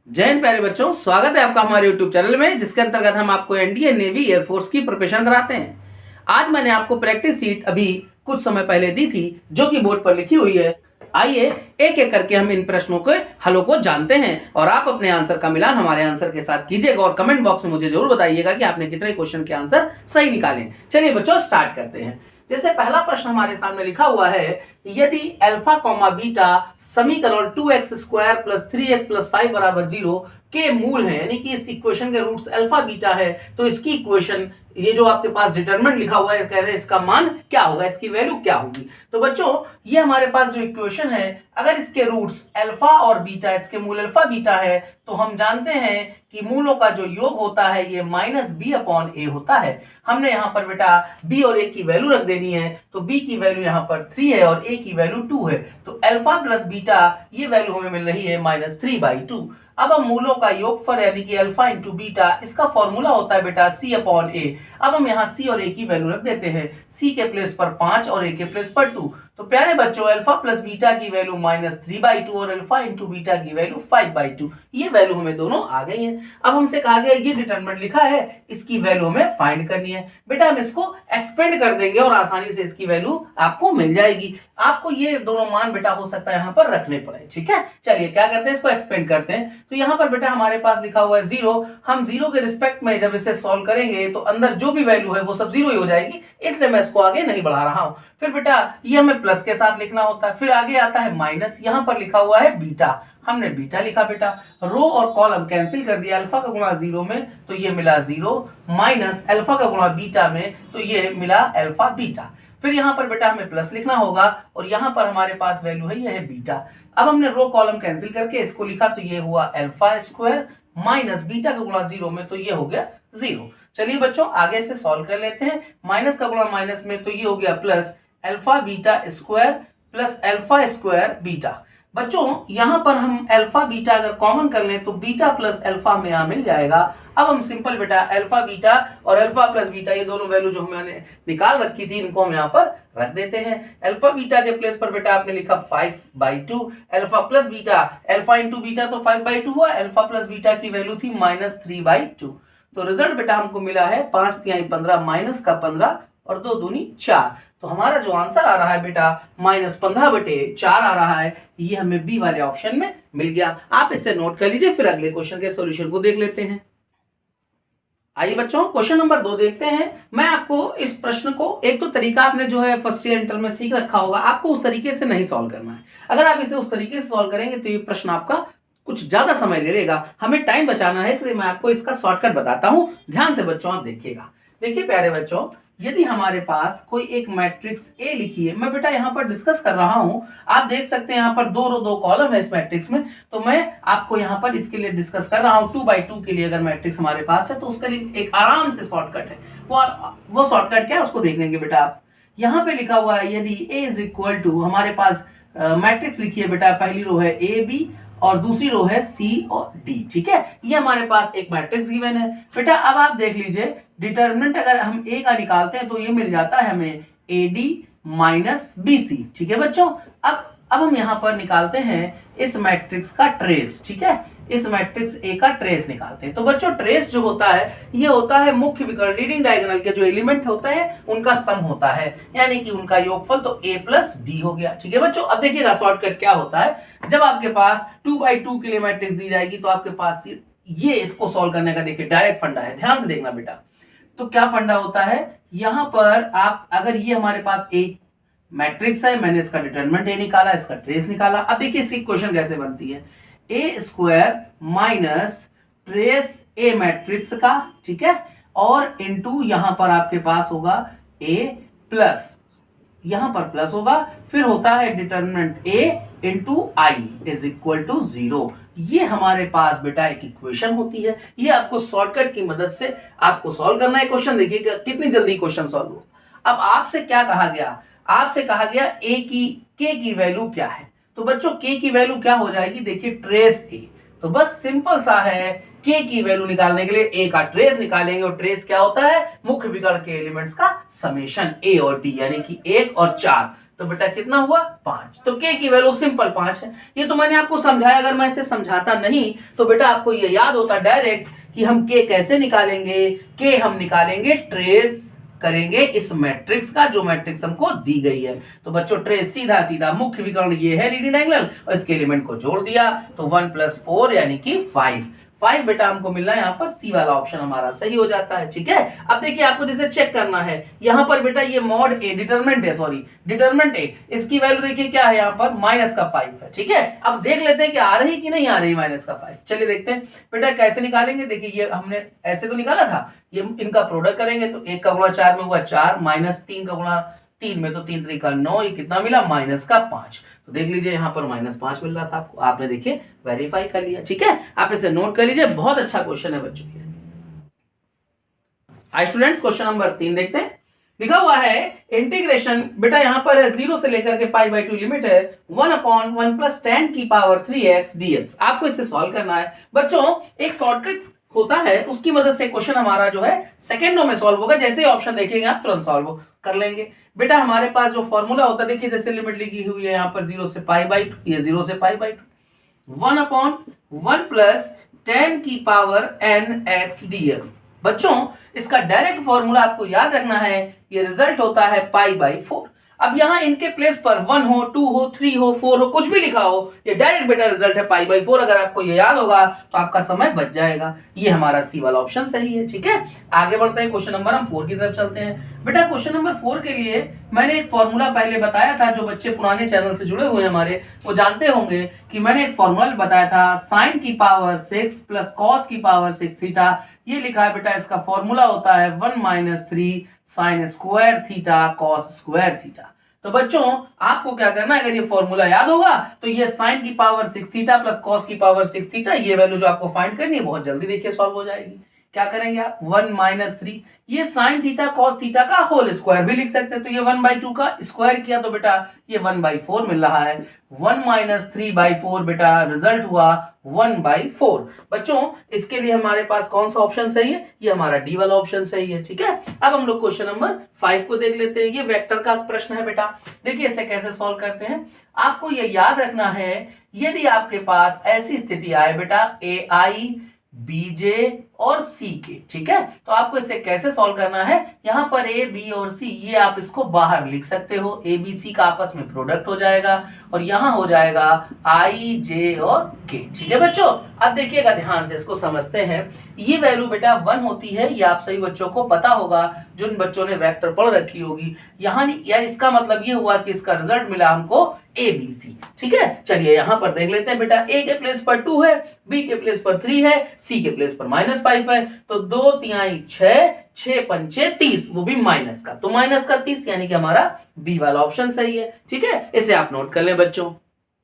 जय हिंद प्यारे बच्चों, स्वागत है आपका हमारे YouTube चैनल में, जिसके अंतर्गत हम आपको एनडीए, नेवी, एयरफोर्स की प्रिपरेशन कराते हैं। आज मैंने आपको प्रैक्टिस शीट अभी कुछ समय पहले दी थी, जो कि बोर्ड पर लिखी हुई है। आइए एक एक करके हम इन प्रश्नों के हलों को जानते हैं और आप अपने आंसर का मिलान हमारे आंसर के साथ कीजिएगा और कमेंट बॉक्स में मुझे जरूर बताइएगा कि आपने कितने क्वेश्चन के आंसर सही निकाले। चलिए बच्चों, स्टार्ट करते हैं। जैसे पहला प्रश्न हमारे सामने लिखा हुआ है, यदि अल्फा कॉमा बीटा समीकरण 2x square plus 3x plus 5 बराबर 0 के मूल है, यानी कि इस इक्वेशन के रूट्स अल्फा बीटा है, तो इसकी इक्वेशन, ये जो आपके पास डिटरमिनेंट लिखा हुआ है, कह रहे हैं इसका मान क्या होगा, इसकी वैल्यू क्या होगी। तो बच्चों, ये हमारे पास जो इक्वेशन है, अगर इसके रूट्स अल्फा और बीटा, इसके मूल अल्फा बीटा है, तो हम जानते हैं कि मूलों का जो योग होता है ये माइनस बी अपॉन ए होता है। हमने यहाँ पर बेटा बी और ए की वैल्यू रख देनी है, तो बी की वैल्यू यहाँ पर 3 है और ए की वैल्यू 2 है, तो अल्फा प्लस बीटा ये वैल्यू हमें मिल रही है -3/2। अब हम मूलों का योगफल यानी कि अल्फा इंटू बीटा, इसका फॉर्मूला होता है बेटा सी अपॉन ए। अब हम यहाँ सी और ए की वैल्यू रख देते हैं, सी के प्लेस पर 5 और ए के प्लेस पर 2। तो प्यारे बच्चों, अल्फा प्लस बीटा की वैल्यू -3/2 और अल्फा इंटू बीटा की वैल्यू 5/2, ये वैल्यू हमें दोनों आ गई है। अब हमसे कहा गया ये डिटरमिनेंट लिखा है, इसकी वैल्यू हमें फाइंड करनी है। बेटा हम इसको एक्सपेंड कर देंगे और आसानी से इसकी वैल्यू आपको मिल जाएगी। आपको ये दोनों मान बेटा हो सकता है यहाँ पर रखने पड़े, ठीक है। चलिए क्या करते हैं, इसको एक्सपेंड करते हैं। तो यहाँ पर बेटा हमारे पास लिखा हुआ है 0, हम 0 के रिस्पेक्ट में जब इसे सॉल्व करेंगे तो अंदर जो भी वैल्यू है वो सब 0 ही हो जाएगी, इसलिए मैं इसको आगे नहीं बढ़ा रहा हूं। फिर बेटा ये हमें प्लस के साथ लिखना होता है, फिर आगे आता है माइनस, यहाँ पर लिखा हुआ है बीटा, हमने बीटा लिखा बेटा। रो और कॉलम कैंसिल कर दिया, अल्फा का गुणा 0 में तो ये मिला 0, माइनस अल्फा का गुणा बीटा में तो ये मिला अल्फा बीटा। फिर यहाँ पर बेटा हमें प्लस लिखना होगा और यहाँ पर हमारे पास वैल्यू है, यह है बीटा। अब हमने रो कॉलम कैंसिल करके इसको लिखा, तो ये हुआ अल्फा स्क्वायर माइनस बीटा का गुणा 0 में तो ये हो गया 0। चलिए बच्चों आगे से सॉल्व कर लेते हैं। माइनस का गुणा माइनस में तो ये हो गया plus alpha beta square plus alpha square beta. बच्चों यहाँ पर हम अल्फा बीटा अगर कॉमन कर लें तो बीटा प्लस अल्फा में यहाँ मिल जाएगा। अब हम सिंपल बेटा अल्फा बीटा और अल्फा प्लस बीटा, ये दोनों वैल्यू जो हमने निकाल रखी थी, इनको हम यहाँ पर रख देते हैं। अल्फा बीटा के प्लेस पर बेटा आपने लिखा 5/2, alpha plus beta, alpha into beta तो 5/2 हुआ, अल्फा प्लस बीटा की वैल्यू थी -3/2। तो रिजल्ट बेटा हमको मिला है 5×3=15 माइनस का 15 और 2 दूनी 4। तो हमारा जो आंसर आ रहा है बेटा -15/4 आ रहा है, ये हमें बी वाले ऑप्शन में मिल गया। आप इसे नोट कर लीजिए, फिर अगले क्वेश्चन के सॉल्यूशन को देख लेते हैं। आइए बच्चों क्वेश्चन नंबर 2 देखते हैं। मैं आपको इस प्रश्न को, एक तो तरीका आपने जो है फर्स्ट ईयर इंटर में सीख रखा होगा, आपको उस तरीके से नहीं सॉल्व करना है। अगर आप इसे उस तरीके से सॉल्व करेंगे तो ये प्रश्न आपका कुछ ज्यादा समय ले लेगा, हमें टाइम बचाना है, इसलिए मैं आपको इसका शॉर्टकट बताता हूं। ध्यान से बच्चों आप देखिएगा। देखिए प्यारे बच्चों, यदि हमारे पास कोई एक मैट्रिक्स ए लिखी है, मैं बेटा यहाँ पर डिस्कस कर रहा हूं, आप देख सकते हैं यहाँ पर 2 रो 2 कॉलम है इस मैट्रिक्स में, तो मैं आपको यहाँ पर इसके लिए डिस्कस कर रहा हूं। 2/2 के लिए अगर मैट्रिक्स हमारे पास है तो उसके लिए एक आराम से शॉर्टकट है, वो शॉर्टकट क्या है उसको देख लेंगे बेटा आप। यहाँ पे लिखा हुआ है, यदि ए इज इक्वल टू, हमारे पास मैट्रिक्स लिखी है बेटा, पहली रो है ए बी और दूसरी रो है सी और डी, ठीक है। ये हमारे पास एक मैट्रिक्स गिवन है बेटा। अब आप देख लीजिए, डिटरमिनेंट अगर हम ए का निकालते हैं तो ये मिल जाता है हमें A D minus B C, ठीक है बच्चों। अब हम यहाँ पर निकालते हैं इस मैट्रिक्स का ट्रेस, ठीक है, इस मैट्रिक्स ए का ट्रेस निकालते हैं। तो बच्चों ट्रेस जो होता है, ये होता है मुख्य विकर्ण, लीडिंग डायगोनल के जो एलिमेंट होते हैं उनका सम होता है, यानी कि उनका योगफल, तो a प्लस डी हो गया, ठीक है बच्चों। अब देखिएगा शॉर्टकट क्या होता है, जब आपके पास 2/2 के लिए मैट्रिक्स दी जाएगी तो आपके पास ये इसको सॉल्व करने का देखिए डायरेक्ट फंडा है, ध्यान से देखना बेटा। तो क्या फंडा होता है, यहां पर आप, अगर ये हमारे पास एक मैट्रिक्स है, मैंने इसका डिटरमिनेंट ए निकाला, इसका ट्रेस निकाला। अब देखिए इसकी इक्वेशन कैसे बनती है, ए स्क्वायर माइनस ट्रेस ए मैट्रिक्स का, ठीक है, और इनटू यहां पर आपके पास होगा ए प्लस, यहां पर प्लस होगा, फिर होता है determinant A into I is equal to 0। ये हमारे पास बेटा एक इक्वेशन होती है, ये आपको शॉर्टकट की मदद से आपको सॉल्व करना है। क्वेश्चन देखिएगा कितनी जल्दी क्वेश्चन सॉल्व हो। अब आपसे क्या कहा गया, आपसे कहा गया ए की, के की वैल्यू क्या है, तो बच्चों के की वैल्यू क्या हो जाएगी, देखिए ट्रेस ए। तो बस सिंपल सा है, के की वैल्यू निकालने के लिए ए का ट्रेस निकालेंगे, और ट्रेस क्या होता है, मुख्य विकर्ण के एलिमेंट्स का समेशन ए और डी, यानी कि 1 और 4। तो बेटा कितना हुआ 5। तो k की वैल्यू सिंपल 5 है। ये तो मैंने आपको समझाया, अगर मैं इसे समझाता नहीं तो बेटा आपको ये याद होता डायरेक्ट कि हम k कैसे निकालेंगे। k हम निकालेंगे ट्रेस करेंगे इस मैट्रिक्स का, जो मैट्रिक्स हमको दी गई है। तो बच्चों ट्रेस सीधा सीधा मुख्य विकर्ण ये है लीडिंग डायगोनल, और इसके एलिमेंट को जोड़ दिया तो 1 + 4 यानी कि 5 बेटा हमको मिल रहा है। यहाँ पर सी वाला ऑप्शन हमारा सही हो जाता है। ठीक है, अब देखिए आपको जैसे चेक करना है, यहाँ पर बेटा ये मॉड ए डिटरमिनेंट ए, इसकी वैल्यू देखिए क्या है, यहाँ पर -5 है। ठीक है, अब देख लेते हैं कि आ रही कि नहीं आ रही -5। चलिए देखते हैं बेटा कैसे निकालेंगे। देखिए ये हमने ऐसे तो निकाला था, ये इनका प्रोडक्ट करेंगे तो 1 का गुणा 4 में हुआ 4, -3 का गुणा 3 में तो 3 3 का 9, ये कितना मिला -5। तो देख लीजिए यहाँ पर -5 मिल रहा था आपको, आपने देखिए वेरीफाई कर लिया। ठीक है, आप इसे नोट कर लीजिए, बहुत अच्छा क्वेश्चन है बच्चों ये। आई स्टूडेंट्स क्वेश्चन नंबर 3 देखते हैं। लिखा हुआ है इंटीग्रेशन, बेटा यहाँ पर 0 से लेकर के π/2 लिमिट है 1/1 + 10 की पावर 3x dx। आपको इसे सॉल्व करना है बच्चों। एक शॉर्टकट होता है, उसकी मदद से क्वेश्चन हमारा जो है सेकंडों में सॉल्व होगा। जैसे ही ऑप्शन देखेंगे आप तुरंत सॉल्व कर लेंगे। बेटा हमारे पास जो फॉर्मूला होता है, देखिए जैसे लिमिट लिखी हुई है यहाँ पर 0 से π/2, ये 0 से π/2 1/1 + 10 की पावर nx dx। बच्चों इसका डायरेक्ट फॉर्मूला आपको याद रखना है, ये रिजल्ट होता है π/4। अब यहां इनके प्लेस पर 1 हो, 2 हो, 3 हो, 4 हो, कुछ भी लिखा हो, ये डायरेक्ट बेटा रिजल्ट है π/4। अगर आपको ये याद होगा तो आपका समय बच जाएगा। ये हमारा सी वाला ऑप्शन सही है। ठीक है, आगे बढ़ते हैं, क्वेश्चन नंबर हम 4 की तरफ चलते हैं। बेटा क्वेश्चन नंबर 4 के लिए मैंने एक फॉर्मूला पहले बताया था, जो बच्चे पुराने चैनल से जुड़े हुए हैं हमारे, वो जानते होंगे कि मैंने एक फॉर्मूला बताया था sin की पावर 6 + cos की पावर 6 थीटा। ये लिखा है बेटा, इसका फॉर्मूला होता है 1 - 3 sin square theta cos square theta. तो बच्चों आपको क्या करना है, अगर ये फॉर्मूला याद होगा तो ये sin की पावर 6 थीटा + cos की पावर 6 थीटा, ये वैल्यू जो आपको फाइंड करनी है बहुत जल्दी देखिए सॉल्व हो जाएगी। क्या करेंगे आप 1 - 3, ये sin थीटा cos थीटा का होल स्क्वायर भी लिख सकते हैं। तो ये 1/2 का स्क्वायर किया तो बेटा ये 1/4 मिल रहा है। 1 - 3/4 बेटा रिजल्ट हुआ 1/4। बच्चों इसके लिए हमारे पास कौन सा ऑप्शन सही है, ये हमारा डी वाला ऑप्शन सही है। ठीक है, अब हम लोग क्वेश्चन नंबर 5 को देख लेते हैं। ये वेक्टर का प्रश्न है बेटा। देखिए इसे कैसे सॉल्व करते हैं, आपको ये याद रखना है, यदि आपके पास ऐसी स्थिति आए बेटा AI BJ और C के, ठीक है, तो आपको इसे कैसे सॉल्व करना है। यहां पर A B और C, ये आप इसको बाहर लिख सकते हो, A B C का आपस में प्रोडक्ट हो जाएगा और यहां हो जाएगा I J और K। ठीक है बच्चों, अब देखिएगा ध्यान से इसको समझते हैं। ये वैल्यू बेटा 1 होती है, ये आप सभी बच्चों को पता होगा, जिन बच्चों ने वेक्टर पढ़ रखी होगी। यहाँ यार इसका मतलब ये हुआ कि इसका रिजल्ट मिला हमको ABC। ठीक है, चलिए यहां पर देख लेते हैं बेटा, A के प्लेस पर 2 है, B के प्लेस पर 3 है, C के प्लेस पर -5 है, तो 2 3 6, 6 5 30, वो भी माइनस का, तो -30 यानी कि हमारा बी वाला ऑप्शन सही है। ठीक है, इसे आप नोट कर लें बच्चों।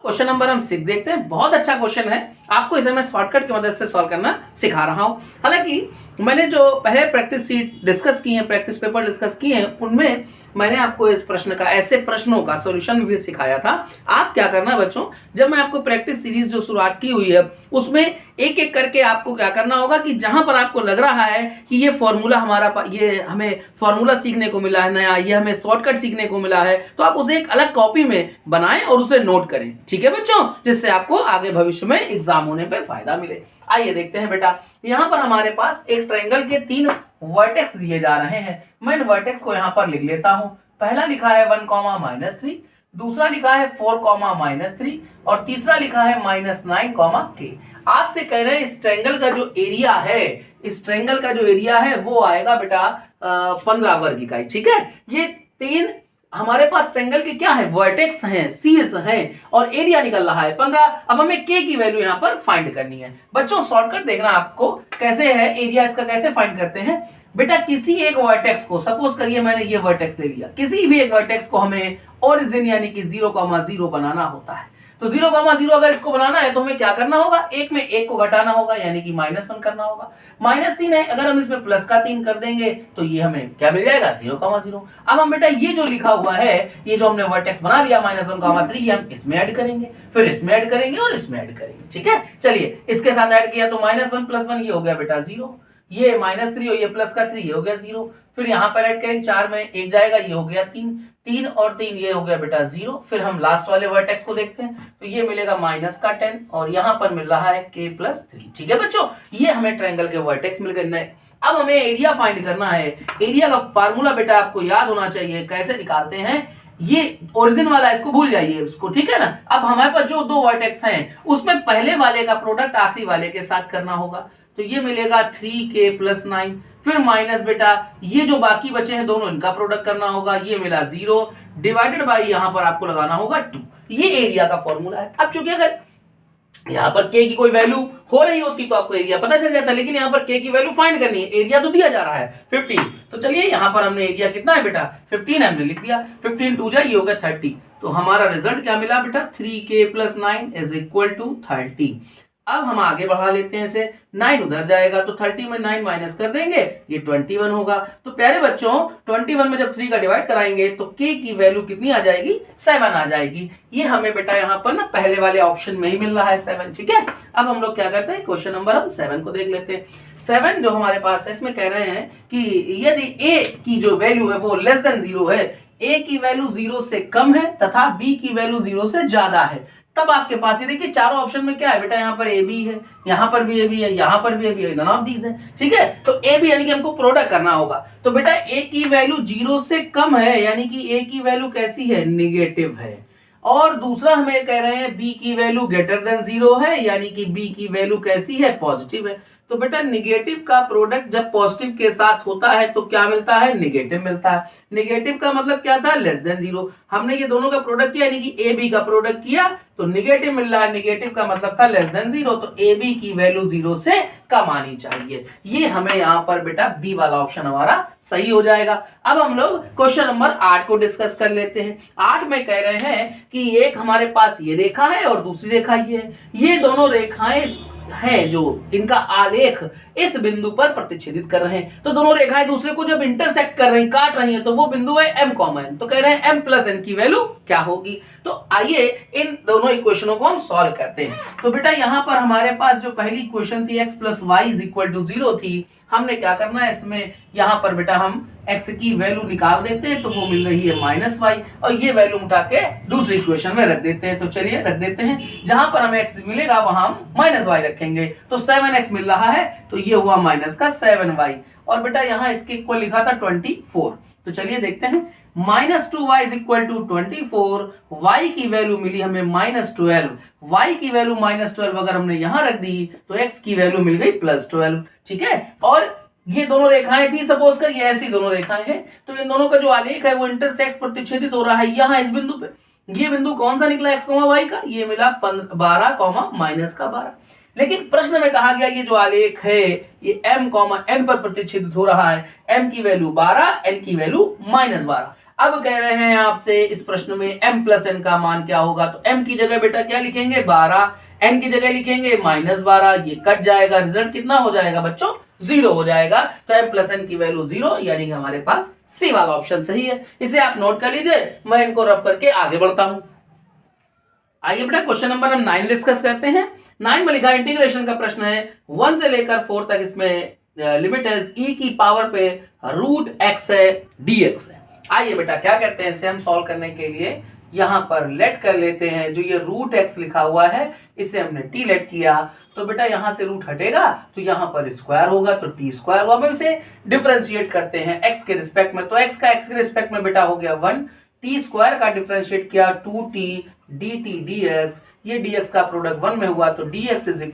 क्वेश्चन नंबर हम 6 देखते हैं। बहुत अच्छा क्वेश्चन है, आपको इसे मैं शॉर्टकट की मदद से सॉल्व करना सिखा रहा हूं। हालांकि मैंने जो पहले प्रैक्टिस सीट डिस्कस की है, प्रैक्टिस पेपर डिस्कस किए हैं, उनमें मैंने आपको इस प्रश्न का, ऐसे प्रश्नों का सॉल्यूशन भी सिखाया था। आप क्या करना बच्चों, जब मैं आपको प्रैक्टिस सीरीज जो शुरुआत की हुई है उसमें एक एक करके आपको क्या करना होगा कि जहां पर आपको लग रहा है कि ये फॉर्मूला हमारा, ये हमें फॉर्मूला सीखने को मिला है नया, ये हमें शॉर्टकट सीखने को मिला है, तो आप उसे एक अलग कॉपी में बनाएं और उसे नोट करें। ठीक है बच्चों, जिससे आपको आगे भविष्य में एग्जाम होने पर फायदा मिले। आइए देखते हैं बेटा, यहाँ पर हमारे पास एक ट्रायंगल के 3 वर्टेक्स दिए जा रहे हैं। मैं इन वर्टेक्स को यहाँ पर लिख लेता हूँ। पहला लिखा है 1, -3, दूसरा लिखा है 4, -3 और तीसरा लिखा है -9, k। आपसे कह रहे हैं इस ट्रायंगल का जो एरिया है, इस ट्रायंगल का जो एरिया है वो आएगा बेटा 15 वर्ग इकाई। ठीक है, ये 3 हमारे पास ट्रायंगल के क्या है, वर्टेक्स हैं, शीर्ष हैं और एरिया निकल रहा है 15। अब हमें k की वैल्यू यहाँ पर फाइंड करनी है। बच्चों शॉर्टकट देखना आपको कैसे है, एरिया इसका कैसे फाइंड करते हैं बेटा। किसी एक वर्टेक्स को, सपोज करिए मैंने ये वर्टेक्स ले लिया, किसी भी एक वर्टेक्स को हमें ओरिजिन यानी कि 0,0 बनाना होता है। तो 0,0 अगर इसको बनाना है तो हमें क्या करना होगा, एक में एक को घटाना होगा यानी कि -1 करना होगा। -3 है, अगर हम इसमें प्लस का 3 कर देंगे तो ये हमें क्या मिल जाएगा 0,0। अब हम बेटा ये जो लिखा हुआ है, ये जो हमने वर्टेक्स बना लिया -1,3, ये हम इसमें ऐड करेंगे, फिर इसमें ऐड करेंगे और इसमें ऐड करेंगे। ठीक है, चलिए इसके साथ ऐड किया तो -1 + 1 ये हो गया बेटा 0, ये -3 और ये प्लस का 3 ये हो गया 0, फिर यहाँ पर ऐड करेंगे 4 में 1 जाएगा, ये हो गया 3, 3 और 3 ये हो गया बेटा 0। फिर हम लास्ट वाले वर्टेक्स को देखते हैं, तो ये मिलेगा -10 और यहाँ पर मिल रहा है k+3। ठीक है बच्चों, ये हमें ट्रायंगल के वर्टेक्स मिल गए। अब हमें एरिया फाइंड करना है। एरिया का फार्मूला बेटा आपको याद होना चाहिए, कैसे निकालते हैं, ये ओरिजिन वाला इसको भूल जाइए उसको, ठीक है ना। अब हमारे पास जो दो वर्टेक्स हैं उसमें पहले वाले का प्रोडक्ट आखिरी वाले के साथ करना होगा, तो ये मिलेगा 3k+9। फिर माइनस बेटा ये जो बाकी बचे हैं दोनों, इनका प्रोडक्ट करना होगा, ये मिला 0 डिवाइडेड बाय यहाँ पर आपको लगाना होगा 2। ये एरिया का फॉर्मूला है। अब चूंकि अगर यहाँ पर k की कोई वैल्यू हो रही होती तो आपको एरिया पता चल जाता, लेकिन यहाँ पर k की वैल्यू फाइंड करनी है, एरिया तो दिया जा रहा है 15। तो चलिए यहाँ पर हमने एरिया कितना है बेटा 15 हमने लिख दिया, 15 2 जा ये हो गया 30। तो हमारा रिजल्ट क्या मिला बेटा 3k+9 = 30। अब हम आगे बढ़ा लेते हैं इसे, 9 उधर जाएगा तो 30 में 9 माइनस कर देंगे, ये 21 होगा। तो प्यारे बच्चों 21 में जब 3 का डिवाइड कराएंगे तो k की वैल्यू कितनी आ जाएगी 7 आ जाएगी। ये हमें बेटा यहाँ पर ना पहले वाले ऑप्शन में ही मिल रहा है 7। ठीक है, अब हम लोग क्या करते हैं, क्वेश्चन नंबर हम 7 को देख लेते हैं। 7 जो हमारे पास है इसमें कह रहे हैं कि यदि a की जो वैल्यू है वो लेस देन 0 है, a की वैल्यू 0 से कम है तथा b की वैल्यू 0 से ज्यादा है, तब आपके पास ये देखिए चारों ऑप्शन में क्या है बेटा, यहाँ पर ए बी है, यहाँ पर भी ए बी है, यहाँ पर भी ए बी है, नन ऑफ दीज है। ठीक है, तो ए बी यानी कि हमको प्रोडक्ट करना होगा। तो बेटा ए की वैल्यू 0 से कम है, यानी कि ए की वैल्यू कैसी है, निगेटिव है। और दूसरा हमें कह रहे हैं बी की वैल्यू ग्रेटर देन 0 है, यानी कि बी की वैल्यू कैसी है, पॉजिटिव है। तो बेटा निगेटिव का प्रोडक्ट जब पॉजिटिव के साथ होता है तो क्या मिलता है, निगेटिव मिलता है। निगेटिव का मतलब क्या था, लेस देन 0। हमने ये दोनों का प्रोडक्ट किया यानी कि ए बी का प्रोडक्ट किया तो निगेटिव मिल रहा है, निगेटिव का मतलब था लेस देन 0, तो ए बी की वैल्यू 0 से कम आनी चाहिए। ये हमें यहाँ पर बेटा बी वाला ऑप्शन हमारा सही हो जाएगा। अब हम लोग क्वेश्चन नंबर 8 को डिस्कस कर लेते हैं। 8 में कह रहे हैं कि एक हमारे पास ये रेखा है और दूसरी रेखा ये है, ये दोनों रेखाएं हैं जो इनका आलेख इस बिंदु पर प्रतिच्छेदित कर रहे हैं। तो दोनों रेखाएं दूसरे को जब इंटरसेक्ट कर रही, काट रही हैं, तो वो बिंदु है m, n। तो कह रहे हैं m+n की वैल्यू क्या होगी। तो आइए इन दोनों इक्वेशनों को हम सॉल्व करते हैं। तो बेटा यहाँ पर हमारे पास जो पहली इक्वेशन थी x + y = 0 थी, हमने क्या करना है इसमें, यहाँ पर बेटा हम x की वैल्यू निकाल देते हैं, तो वो मिल रही है -y, और ये वैल्यू उठा के दूसरी इक्वेशन में रख देते हैं। तो चलिए रख देते हैं, जहां पर हमें x मिलेगा वहां हम -y रखेंगे। तो 7x मिल रहा है, तो ये हुआ -7y, और बेटा यहाँ इसके इक्वल लिखा था 24। तो चलिए देखते हैं, -2y = 24, y की वैल्यू मिली हमें -12, y की वैल्यू -12 अगर हमने यहां रख दी तो x की वैल्यू मिल गई +12। ठीक है, और ये दोनों रेखाएं थी, सपोज कर ये ऐसी दोनों रेखाएं हैं, तो इन दोनों का जो आलेख है वो इंटरसेक्ट प्रतिच्छेदित हो रहा है यहाँ इस बिंदु पे। ये बिंदु कौन सा निकला x, y का, ये मिला 12, -12। लेकिन प्रश्न में कहा गया ये जो आलेख है ये m, n पर प्रतिच्छेदित हो रहा है, m की वैल्यू 12, n की वैल्यू -12। अब कह रहे हैं आपसे इस प्रश्न में m+n का मान क्या होगा, तो m की जगह बेटा क्या लिखेंगे 12, n की जगह लिखेंगे -12, ये कट जाएगा, रिजल्ट कितना हो जाएगा बच्चों 0 हो जाएगा। तो m+n की वैल्यू 0, यानी कि हमारे पास सी वाला ऑप्शन सही है। इसे आप नोट कर लीजिए, मैं इनको रफ करके आगे बढ़ता हूं। आइए बेटा क्वेश्चन नंबर हम 9 डिस्कस करते हैं। 9 में लिखा इंटीग्रेशन का प्रश्न है, 1 से लेकर 4 तक इसमें लिमिट है e की पावर पे √x है dx है। आइए बेटा क्या करते हैं, इसे हम सॉल्व करने के लिए यहां पर लेट कर लेते हैं। जो ये √x लिखा हुआ है इसे हमने t लेट किया, तो बेटा यहां से रूट हटेगा तो यहां पर स्क्वायर होगा, तो t² हुआ। हम इसे डिफरेंशिएट करते हैं x के रिस्पेक्ट में, तो x का x के रिस्पेक्ट में बेटा हो गया 1, t² का डिफरेंशिएट किया 2t dt dx, ये dx का प्रोडक्ट 1 में हुआ, तो dx =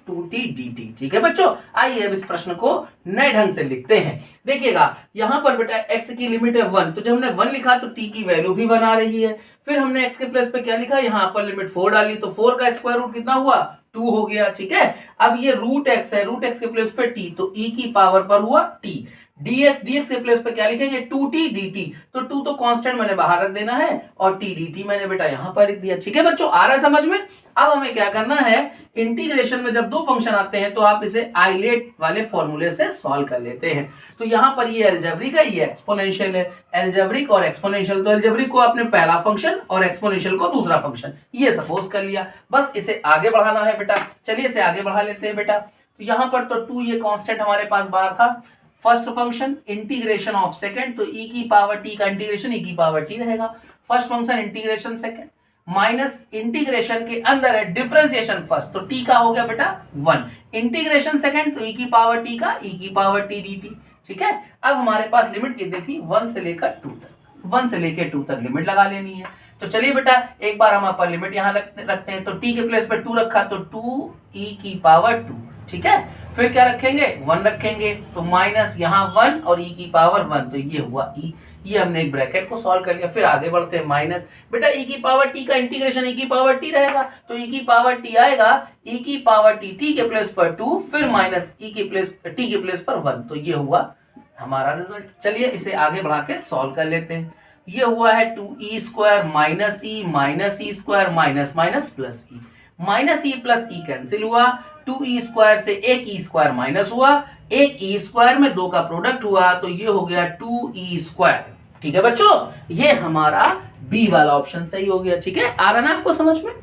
2t dt। ठीक है बच्चों, आइए अब इस प्रश्न को नए ढंग से लिखते हैं। देखिएगा यहाँ पर बेटा x की लिमिट है 1, तो जब हमने 1 लिखा तो t की वैल्यू भी 1 आ रही है। फिर हमने x के प्लेस पे क्या लिखा, यहाँ पर लिमिट 4 डाली, तो 4 का स्क्वायर रूट कितना हुआ 2 हो गया। ठीक है, अब ये √x है, √x के प्लेस पे t, तो e की पावर पर हुआ t, dx के प्लेस पे क्या लिखेंगे 2t dt, तो 2 तो कांस्टेंट मैंने बाहर रख देना है और t dt मैंने बेटा यहां पर लिख दिया। ठीक है बच्चों, आ रहा है समझ में। अब हमें क्या करना है, इंटीग्रेशन में जब दो फंक्शन आते हैं तो आप इसे आइलेट वाले फॉर्मूले से सॉल्व कर लेते हैं। तो यहाँ पर ये अलजेब्रिक है, ये एक्सपोनेंशियल है, अलजेब्रिक और एक्सपोनेंशियल, तो अलजेब्रिक को आपने पहला फंक्शन और एक्सपोनेंशियल को दूसरा फंक्शन ये सपोज कर लिया, बस इसे आगे बढ़ाना है बेटा। चलिए इसे आगे बढ़ा लेते हैं बेटा। तो यहाँ पर तो 2 ये कांस्टेंट हमारे पास बाहर था, first function integration of second, तो e की पावर t का इंटीग्रेशन e की पावर t रहेगा। First function integration second minus integration के अंदर है डिफरेंशिएशन फर्स्ट, तो t का हो गया बेटा 1, इंटीग्रेशन सेकंड तो e की पावर t का e की पावर t dt। ठीक है, अब हमारे पास लिमिट कितनी थी 1 से लेकर 2 तक, 1 से लेकर 2 तक लिमिट लगा लेनी है। तो चलिए बेटा एक बार हम अपर लिमिट यहाँ रखते हैं, तो t के प्लेस पे 2 रखा तो 2e की पावर 2। ठीक है, फिर क्या रखेंगे 1 रखेंगे, तो माइनस यहाँ 1 और e की पावर 1, तो ये हुआ e, ये हमने एक ब्रैकेट को सॉल्व कर लिया। फिर आगे बढ़ते हैं माइनस, बेटा e की पावर t का इंटीग्रेशन e की पावर t रहेगा, तो e की पावर t आएगा e की पावर t के प्लेस पर 2 फिर माइनस e के प्लेस t के प्लेस पर 1, तो ये हुआ हमारा रिजल्ट। चलिए इसे आगे बढ़ा के सॉल्व कर लेते हैं। ये हुआ है 2e square minus e square minus minus plus e, minus e plus e cancel हुआ, 2e स्क्वायर से एक e स्क्वायर माइनस हुआ, एक e स्क्वायर में 2 का प्रोडक्ट हुआ, तो ये हो गया 2e स्क्वायर। ठीक है बच्चों, ये हमारा बी वाला ऑप्शन सही हो गया। ठीक है, आ रहा ना आपको समझ में।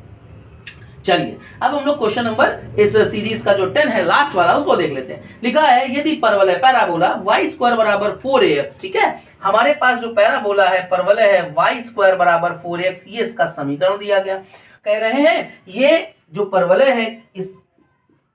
चलिए अब हम लोग क्वेश्चन नंबर इस सीरीज का जो 10 है लास्ट वाला उसको देख लेते हैं। लिखा है यदि परवलय पैराबोला y स्क्वायर बराबर 4ax, ठीक है, हमारे पास जो पैराबोला है परवलय है y स्क्वायर बराबर 4ax, ये इसका समीकरण दिया गया। कह रहे हैं ये जो परवलय है इस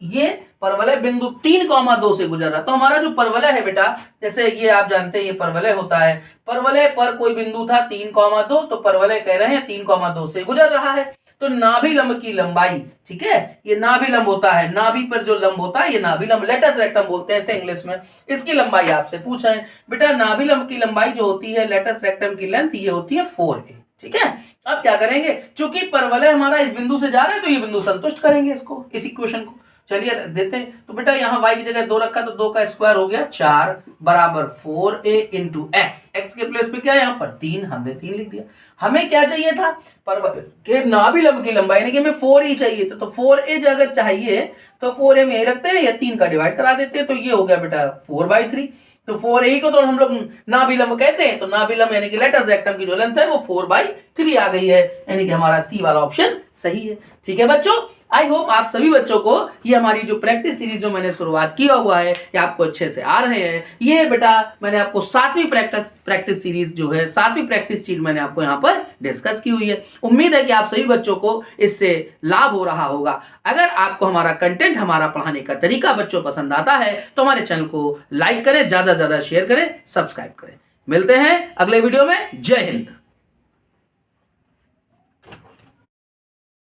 ये परवलय बिंदु 3,2 से गुजर रहा, तो हमारा जो परवलय है बेटा, जैसे ये आप जानते हैं ये परवलय होता है, परवलय पर कोई बिंदु था 3,2, तो परवलय कह रहे हैं 3,2 से गुजर रहा है। तो नाभि लंब की लंबाई, ठीक है, ये नाभि लंब होता है, नाभि पर जो लंब होता है ये नाभि लंब, लेटस रेक्टम बोलते हैं इसे इंग्लिश में, इसकी लंबाई आपसे पूछ रहे हैं। बेटा नाभि लंब की लंबाई जो होती है लेटस रेक्टम की लेंथ ये होती है 4a। ठीक है, अब क्या करेंगे, चूंकि परवलय हमारा इस बिंदु से जा रहा है तो ये बिंदु संतुष्ट करेंगे इसको, इस इक्वेशन को। चलिए देते हैं, तो बेटा यहाँ y की जगह 2 रखा तो 2 का स्क्वायर हो गया 4 बराबर 4a इंटू एक्स, एक्स के प्लेस पे क्या है यहाँ पर 3, हमने 3 लिख दिया। हमें क्या चाहिए था, परवलय के नाभि लंब की लंबाई, यानी कि हमें 4a चाहिए था, तो 4a अगर चाहिए तो 4a में यही रखते हैं या 3 का डिवाइड करा देते हैं, तो ये हो गया बेटा 4/3। तो 4a को तो हम लोग नाभि लंब कहते हैं, तो नाभि लंब यानी कि लेटस रेक्टम की जो लेंथ है वो 4/3 आ गई है, यानी कि हमारा सी वाला ऑप्शन सही है। ठीक है बच्चों, आई होप आप सभी बच्चों को ये हमारी जो प्रैक्टिस सीरीज जो मैंने शुरुआत किया हुआ है ये आपको अच्छे से आ रहे हैं। ये बेटा मैंने आपको 7वीं प्रैक्टिस सीरीज जो है 7वीं प्रैक्टिस शीट मैंने आपको यहाँ पर डिस्कस की हुई है। उम्मीद है कि आप सभी बच्चों को इससे लाभ हो रहा होगा। अगर आपको हमारा कंटेंट, हमारा पढ़ाने का तरीका बच्चों पसंद आता है तो हमारे चैनल को लाइक करें, ज्यादा से ज्यादा शेयर करें, सब्सक्राइब करें। मिलते हैं अगले वीडियो में। जय हिंद।